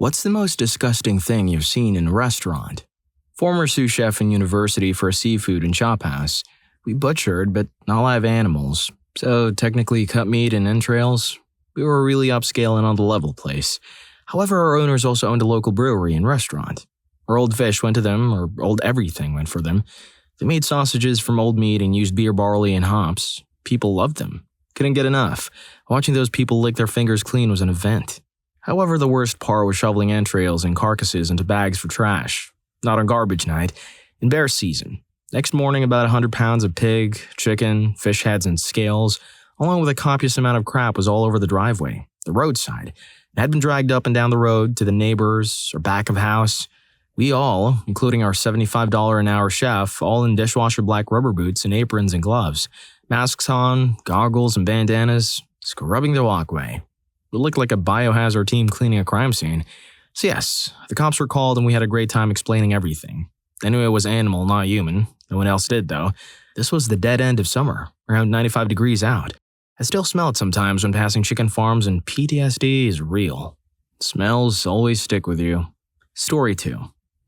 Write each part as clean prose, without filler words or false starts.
What's the most disgusting thing you've seen in a restaurant? Former sous chef in university for a seafood and chop house. We butchered, but not live animals. So technically cut meat and entrails. We were really upscaling on the level place. However, our owners also owned a local brewery and restaurant. Our old fish went to them, or old everything went for them. They made sausages from old meat and used beer barley and hops. People loved them. Couldn't get enough. Watching those people lick their fingers clean was an event. However, the worst part was shoveling entrails and carcasses into bags for trash. Not on garbage night, in bear season. Next morning, about 100 pounds of pig, chicken, fish heads, and scales, along with a copious amount of crap, was all over the driveway, the roadside. It had been dragged up and down the road to the neighbors or back of house. We all, including our $75 an hour chef, all in dishwasher black rubber boots and aprons and gloves, masks on, goggles and bandanas, scrubbing the walkway. It looked like a biohazard team cleaning a crime scene. So yes, the cops were called and we had a great time explaining everything. They knew it was animal, not human. No one else did, though. This was the dead end of summer, around 95 degrees out. I still smell it sometimes when passing chicken farms, and PTSD is real. Smells always stick with you. Story 2.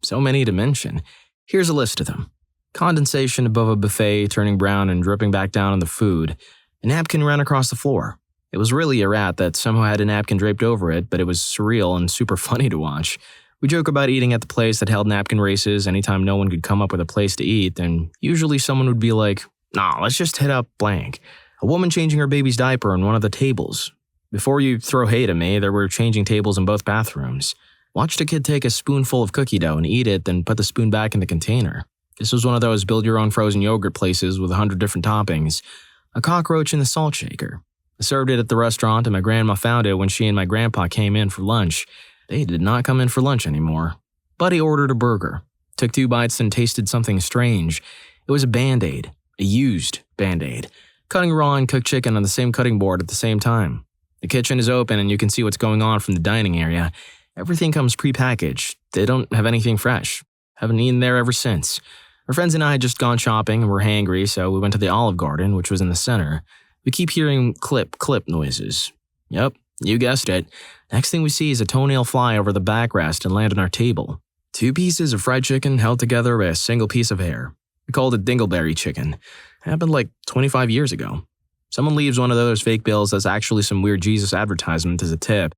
So many to mention. Here's a list of them. Condensation above a buffet turning brown and dripping back down on the food. A napkin ran across the floor. It was really a rat that somehow had a napkin draped over it, but it was surreal and super funny to watch. We joke about eating at the place that held napkin races anytime no one could come up with a place to eat, and usually someone would be like, "Nah, let's just hit up blank." A woman changing her baby's diaper on one of the tables. Before you throw hate at me, there were changing tables in both bathrooms. Watched a kid take a spoonful of cookie dough and eat it, then put the spoon back in the container. This was one of those build-your-own frozen yogurt places with 100 different toppings. A cockroach in the salt shaker. I served it at the restaurant, and my grandma found it when she and my grandpa came in for lunch. They did not come in for lunch anymore. Buddy ordered a burger. Took 2 bites and tasted something strange. It was a Band-Aid. A used Band-Aid. Cutting raw and cooked chicken on the same cutting board at the same time. The kitchen is open and you can see what's going on from the dining area. Everything comes pre-packaged. They don't have anything fresh. Haven't eaten there ever since. Our friends and I had just gone shopping and were hangry, so we went to the Olive Garden, which was in the center. We keep hearing clip noises. Yep, you guessed it. Next thing we see is a toenail fly over the backrest and land on our table. 2 pieces of fried chicken held together by a single piece of hair. We called it dingleberry chicken. Happened like 25 years ago. Someone leaves one of those fake bills that's actually some weird Jesus advertisement as a tip.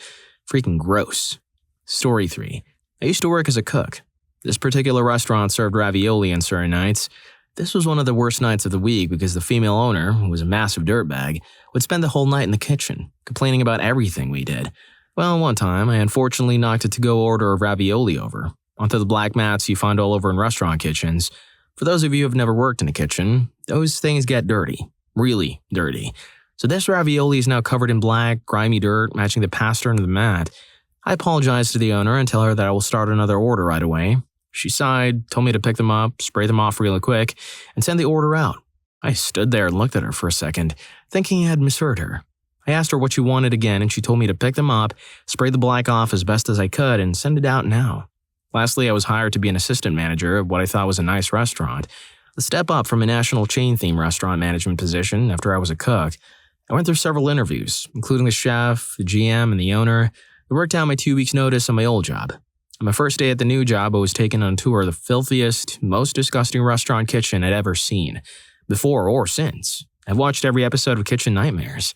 Freaking gross. Story 3. I used to work as a cook. This particular restaurant served ravioli on certain nights. This was one of the worst nights of the week because the female owner, who was a massive dirtbag, would spend the whole night in the kitchen, complaining about everything we did. Well, one time, I unfortunately knocked a to-go order of ravioli over, onto the black mats you find all over in restaurant kitchens. For those of you who have never worked in a kitchen, those things get dirty. Really dirty. So this ravioli is now covered in black, grimy dirt, matching the pasta into the mat. I apologized to the owner and tell her that I will start another order right away. She sighed, told me to pick them up, spray them off really quick, and send the order out. I stood there and looked at her for a second, thinking I had misheard her. I asked her what she wanted again, and she told me to pick them up, spray the black off as best as I could, and send it out now. Lastly, I was hired to be an assistant manager of what I thought was a nice restaurant. A step up from a national chain-theme restaurant management position after I was a cook. I went through several interviews, including the chef, the GM, and the owner. I worked out my 2 weeks' notice on my old job. On my first day at the new job, I was taken on a tour of the filthiest, most disgusting restaurant kitchen I'd ever seen, before or since. I've watched every episode of Kitchen Nightmares.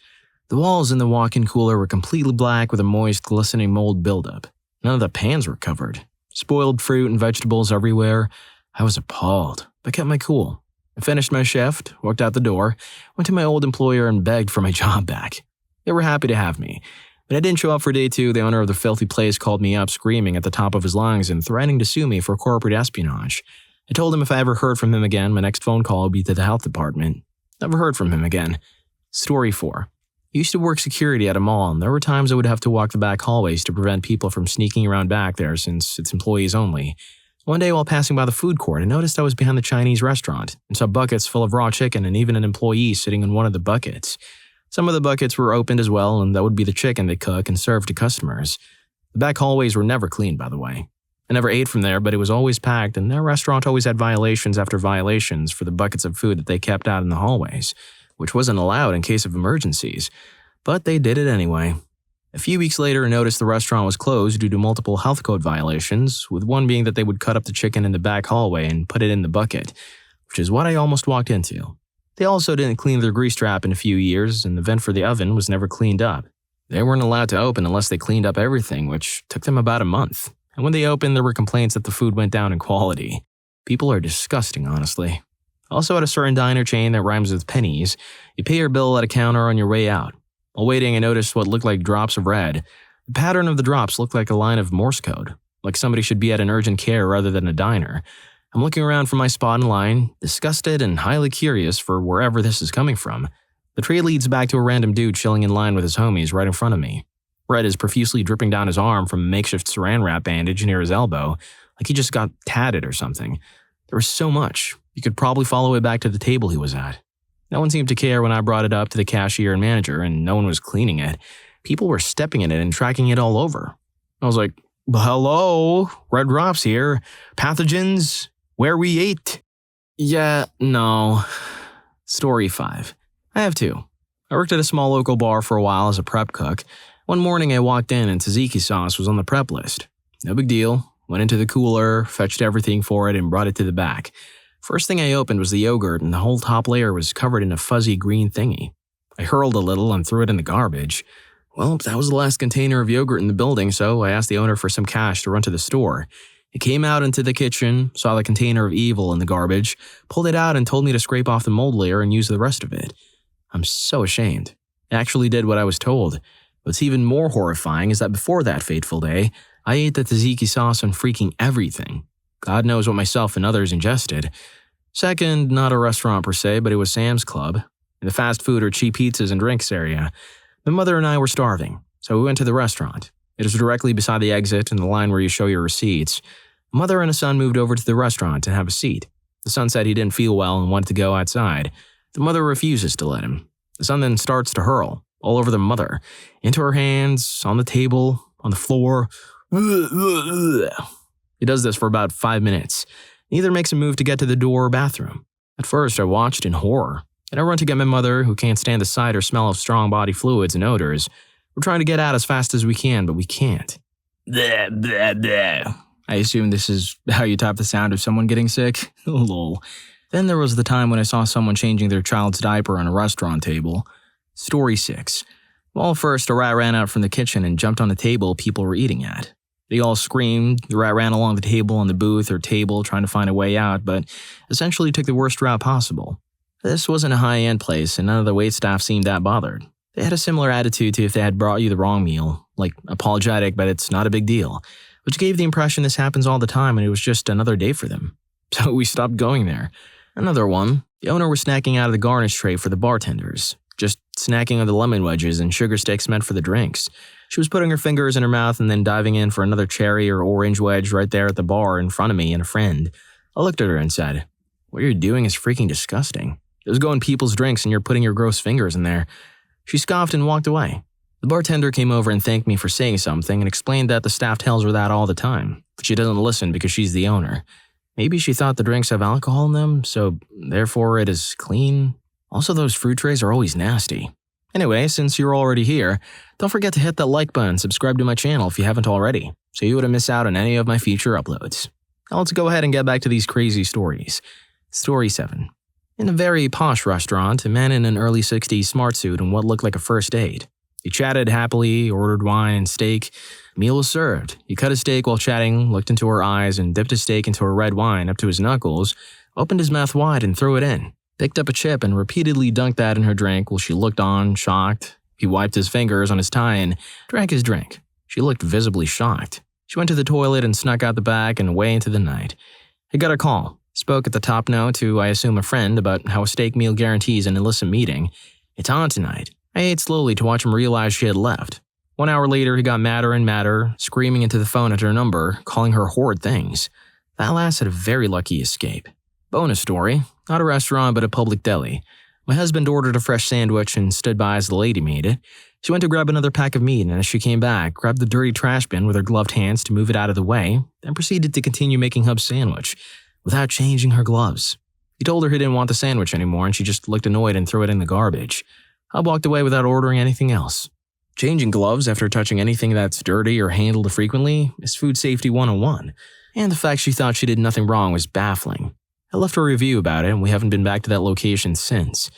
The walls in the walk-in cooler were completely black with a moist, glistening mold buildup. None of the pans were covered. Spoiled fruit and vegetables everywhere. I was appalled, but kept my cool. I finished my shift, walked out the door, went to my old employer and begged for my job back. They were happy to have me. When I didn't show up for day 2, the owner of the filthy place called me up screaming at the top of his lungs and threatening to sue me for corporate espionage. I told him if I ever heard from him again, my next phone call would be to the health department. Never heard from him again. Story 4. I used to work security at a mall, and there were times I would have to walk the back hallways to prevent people from sneaking around back there since it's employees only. One day while passing by the food court, I noticed I was behind the Chinese restaurant and saw buckets full of raw chicken and even an employee sitting in one of the buckets. Some of the buckets were opened as well, and that would be the chicken they cook and serve to customers. The back hallways were never cleaned, by the way. I never ate from there, but it was always packed, and their restaurant always had violations after violations for the buckets of food that they kept out in the hallways, which wasn't allowed in case of emergencies. But they did it anyway. A few weeks later, I noticed the restaurant was closed due to multiple health code violations, with one being that they would cut up the chicken in the back hallway and put it in the bucket, which is what I almost walked into. They also didn't clean their grease trap in a few years, and the vent for the oven was never cleaned up. They weren't allowed to open unless they cleaned up everything, which took them about a month. And when they opened, there were complaints that the food went down in quality. People are disgusting, honestly. Also, at a certain diner chain that rhymes with pennies, you pay your bill at a counter on your way out. While waiting, I noticed what looked like drops of red. The pattern of the drops looked like a line of Morse code, like somebody should be at an urgent care rather than a diner. I'm looking around for my spot in line, disgusted and highly curious for wherever this is coming from. The tray leads back to a random dude chilling in line with his homies right in front of me. Red is profusely dripping down his arm from a makeshift saran wrap bandage near his elbow, like he just got tatted or something. There was so much, you could probably follow it back to the table he was at. No one seemed to care when I brought it up to the cashier and manager, and no one was cleaning it. People were stepping in it and tracking it all over. I was like, hello, red drops here, pathogens, where we ate. Yeah, no. Story 5. I have 2. I worked at a small local bar for a while as a prep cook. One morning I walked in and tzatziki sauce was on the prep list. No big deal. Went into the cooler, fetched everything for it, and brought it to the back. First thing I opened was the yogurt, and the whole top layer was covered in a fuzzy green thingy. I hurled a little and threw it in the garbage. Well, that was the last container of yogurt in the building, so I asked the owner for some cash to run to the store. He came out into the kitchen, saw the container of evil in the garbage, pulled it out and told me to scrape off the mold layer and use the rest of it. I'm so ashamed. I actually did what I was told. What's even more horrifying is that before that fateful day, I ate the tzatziki sauce on freaking everything. God knows what myself and others ingested. Second, not a restaurant per se, but it was Sam's Club, in the fast food or cheap pizzas and drinks area. My mother and I were starving, so we went to the restaurant. It was directly beside the exit and the line where you show your receipts. Mother and a son moved over to the restaurant to have a seat. The son said he didn't feel well and wanted to go outside. The mother refuses to let him. The son then starts to hurl, all over the mother, into her hands, on the table, on the floor. He does this for about 5 minutes. Neither makes a move to get to the door or bathroom. At first, I watched in horror. Then I run to get my mother, who can't stand the sight or smell of strong body fluids and odors. We're trying to get out as fast as we can, but we can't. Bleh, bleh, bleh. I assume this is how you type the sound of someone getting sick. Lol. Then there was the time when I saw someone changing their child's diaper on a restaurant table. Story 6. Well, first, a rat ran out from the kitchen and jumped on the table people were eating at. They all screamed. The rat ran along the table on the booth or table trying to find a way out, but essentially took the worst route possible. This wasn't a high-end place, and none of the waitstaff seemed that bothered. They had a similar attitude to if they had brought you the wrong meal, like apologetic, but it's not a big deal, which gave the impression this happens all the time and it was just another day for them. So we stopped going there. Another one. The owner was snacking out of the garnish tray for the bartenders, just snacking on the lemon wedges and sugar sticks meant for the drinks. She was putting her fingers in her mouth and then diving in for another cherry or orange wedge right there at the bar in front of me and a friend. I looked at her and said, "What you're doing is freaking disgusting. Those go in people's drinks and you're putting your gross fingers in there." She scoffed and walked away. The bartender came over and thanked me for saying something and explained that the staff tells her that all the time, but she doesn't listen because she's the owner. Maybe she thought the drinks have alcohol in them, so therefore it is clean. Also, those fruit trays are always nasty. Anyway, since you're already here, don't forget to hit that like button and subscribe to my channel if you haven't already, so you wouldn't miss out on any of my future uploads. Now let's go ahead and get back to these crazy stories. Story 7. In a very posh restaurant, a man in an early 60s smart suit and what looked like a first date. He chatted happily, ordered wine and steak. The meal was served. He cut a steak while chatting, looked into her eyes, and dipped a steak into a red wine up to his knuckles, opened his mouth wide and threw it in. Picked up a chip and repeatedly dunked that in her drink while she looked on, shocked. He wiped his fingers on his tie and drank his drink. She looked visibly shocked. She went to the toilet and snuck out the back and away into the night. He got a call. Spoke at the top note to, I assume, a friend about how a steak meal guarantees an illicit meeting. It's on tonight. I ate slowly to watch him realize she had left. 1 hour later, he got madder and madder, screaming into the phone at her number, calling her horrid things. That lass had a very lucky escape. Bonus story. Not a restaurant, but a public deli. My husband ordered a fresh sandwich and stood by as the lady made it. She went to grab another pack of meat, and as she came back, grabbed the dirty trash bin with her gloved hands to move it out of the way, then proceeded to continue making Hub's sandwich, without changing her gloves. He told her he didn't want the sandwich anymore, and she just looked annoyed and threw it in the garbage. Hub walked away without ordering anything else. Changing gloves after touching anything that's dirty or handled frequently is food safety 101, and the fact she thought she did nothing wrong was baffling. I left her a review about it, and we haven't been back to that location since.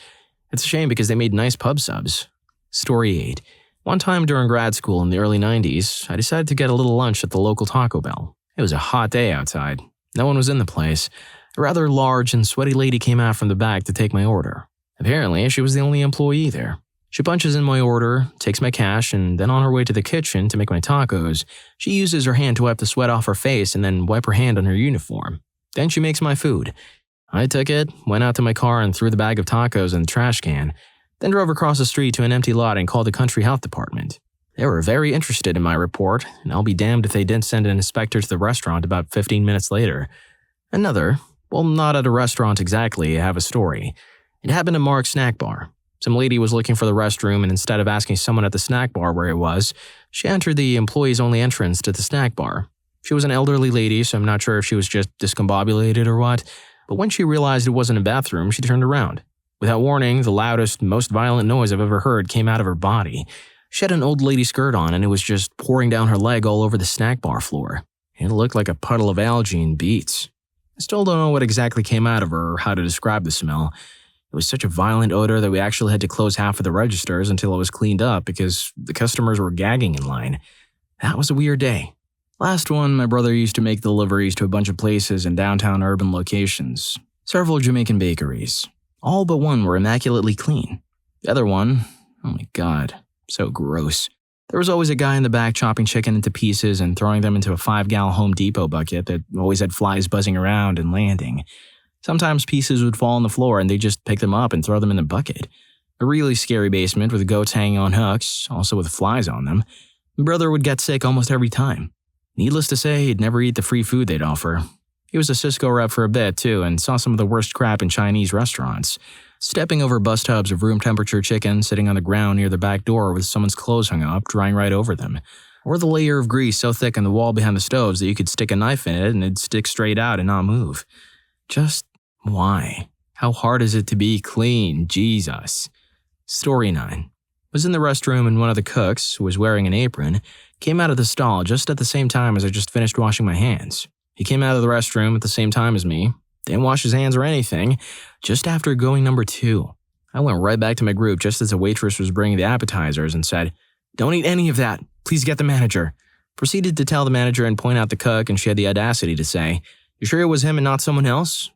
It's a shame because they made nice pub subs. Story 8. One time during grad school in the early 90s, I decided to get a little lunch at the local Taco Bell. It was a hot day outside. No one was in the place. A rather large and sweaty lady came out from the back to take my order. Apparently, she was the only employee there. She punches in my order, takes my cash, and then on her way to the kitchen to make my tacos, she uses her hand to wipe the sweat off her face and then wipe her hand on her uniform. Then she makes my food. I took it, went out to my car and threw the bag of tacos in the trash can, then drove across the street to an empty lot and called the country health department. They were very interested in my report, and I'll be damned if they didn't send an inspector to the restaurant about 15 minutes later. Another, well, not at a restaurant exactly, I have a story. It happened at Mark's snack bar. Some lady was looking for the restroom, and instead of asking someone at the snack bar where it was, she entered the employees-only entrance to the snack bar. She was an elderly lady, so I'm not sure if she was just discombobulated or what, but when she realized it wasn't a bathroom, she turned around. Without warning, the loudest, most violent noise I've ever heard came out of her body. She had an old lady skirt on, and it was just pouring down her leg all over the snack bar floor. It looked like a puddle of algae and beets. I still don't know what exactly came out of her or how to describe the smell. It was such a violent odor that we actually had to close half of the registers until it was cleaned up because the customers were gagging in line. That was a weird day. Last one, my brother used to make deliveries to a bunch of places in downtown urban locations. Several Jamaican bakeries. All but one were immaculately clean. The other one, oh my god, so gross. There was always a guy in the back chopping chicken into pieces and throwing them into a 5-gallon Home Depot bucket that always had flies buzzing around and landing. Sometimes pieces would fall on the floor and they'd just pick them up and throw them in the bucket. A really scary basement with goats hanging on hooks, also with flies on them. My brother would get sick almost every time. Needless to say, he'd never eat the free food they'd offer. He was a Cisco rep for a bit, too, and saw some of the worst crap in Chinese restaurants. Stepping over bus tubs of room-temperature chicken sitting on the ground near the back door with someone's clothes hung up, drying right over them. Or the layer of grease so thick on the wall behind the stoves that you could stick a knife in it and it'd stick straight out and not move. Just why? How hard is it to be clean? Jesus. Story 9. Was in the restroom and one of the cooks, who was wearing an apron, came out of the stall just at the same time as I just finished washing my hands. He came out of the restroom at the same time as me, didn't wash his hands or anything, just after going number 2. I went right back to my group just as the waitress was bringing the appetizers and said, "Don't eat any of that. Please get the manager." Proceeded to tell the manager and point out the cook, and she had the audacity to say, "You sure it was him and not someone else?"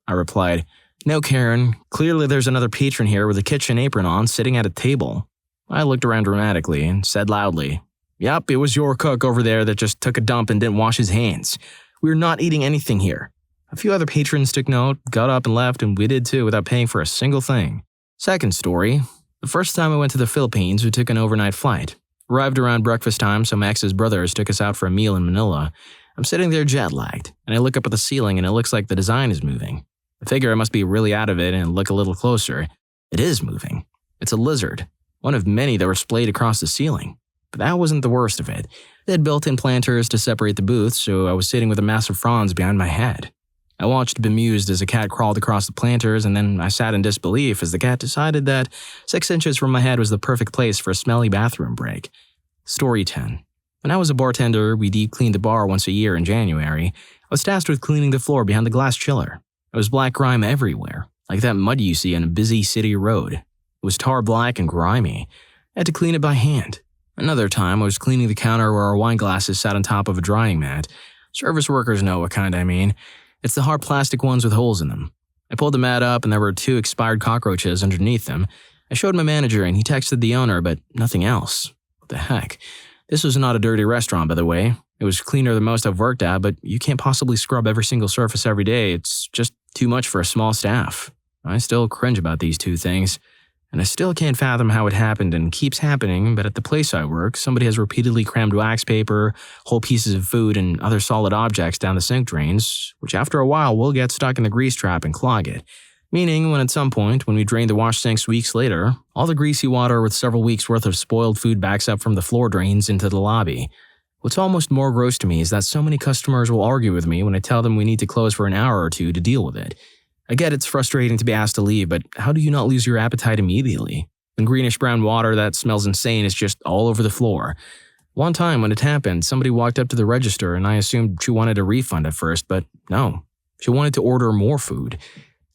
I replied, "No, Karen. Clearly there's another patron here with a kitchen apron on sitting at a table." I looked around dramatically and said loudly, "Yep, it was your cook over there that just took a dump and didn't wash his hands. We're not eating anything here." A few other patrons took note, got up and left, and we did too without paying for a single thing. Second story. The first time I went to the Philippines, we took an overnight flight. Arrived around breakfast time, so my ex's brothers took us out for a meal in Manila. I'm sitting there jet-lagged, and I look up at the ceiling and it looks like the design is moving. I figure I must be really out of it and look a little closer. It is moving. It's a lizard, one of many that were splayed across the ceiling. But that wasn't the worst of it. They had built-in planters to separate the booths, so I was sitting with a massive fronds behind my head. I watched bemused as a cat crawled across the planters, and then I sat in disbelief as the cat decided that 6 inches from my head was the perfect place for a smelly bathroom break. Story 10. When I was a bartender, we deep-cleaned the bar once a year in January. I was tasked with cleaning the floor behind the glass chiller. There was black grime everywhere, like that mud you see on a busy city road. It was tar black and grimy. I had to clean it by hand. Another time, I was cleaning the counter where our wine glasses sat on top of a drying mat. Service workers know what kind I mean. It's the hard plastic ones with holes in them. I pulled the mat up and there were 2 expired cockroaches underneath them. I showed my manager and he texted the owner, but nothing else. What the heck? This was not a dirty restaurant, by the way. It was cleaner than most I've worked at, but you can't possibly scrub every single surface every day. It's just too much for a small staff. I still cringe about these 2 things. And I still can't fathom how it happened and keeps happening, but at the place I work, somebody has repeatedly crammed wax paper, whole pieces of food, and other solid objects down the sink drains, which after a while will get stuck in the grease trap and clog it. Meaning, when at some point, when we drain the wash sinks weeks later, all the greasy water with several weeks' worth of spoiled food backs up from the floor drains into the lobby. What's almost more gross to me is that so many customers will argue with me when I tell them we need to close for an hour or 2 to deal with it. I get it's frustrating to be asked to leave, but how do you not lose your appetite immediately? And greenish-brown water that smells insane is just all over the floor. One time when it happened, somebody walked up to the register and I assumed she wanted a refund at first, but no. She wanted to order more food.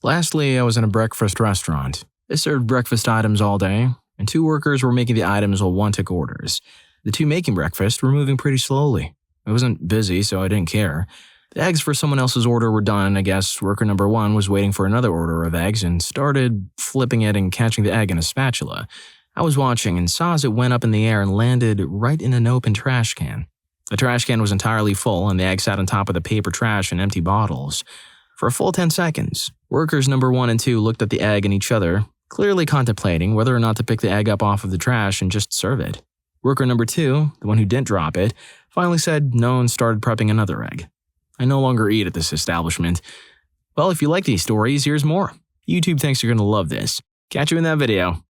Lastly, I was in a breakfast restaurant. They served breakfast items all day, and 2 workers were making the items while 1 took orders. The 2 making breakfast were moving pretty slowly. I wasn't busy, so I didn't care. The eggs for someone else's order were done. I guess worker number 1 was waiting for another order of eggs and started flipping it and catching the egg in a spatula. I was watching and saw as it went up in the air and landed right in an open trash can. The trash can was entirely full and the egg sat on top of the paper trash and empty bottles. For a full 10 seconds, workers number 1 and 2 looked at the egg and each other, clearly contemplating whether or not to pick the egg up off of the trash and just serve it. Worker number 2, the one who didn't drop it, finally said no and started prepping another egg. I no longer eat at this establishment. Well, if you like these stories, here's more. YouTube thinks you're going to love this. Catch you in that video.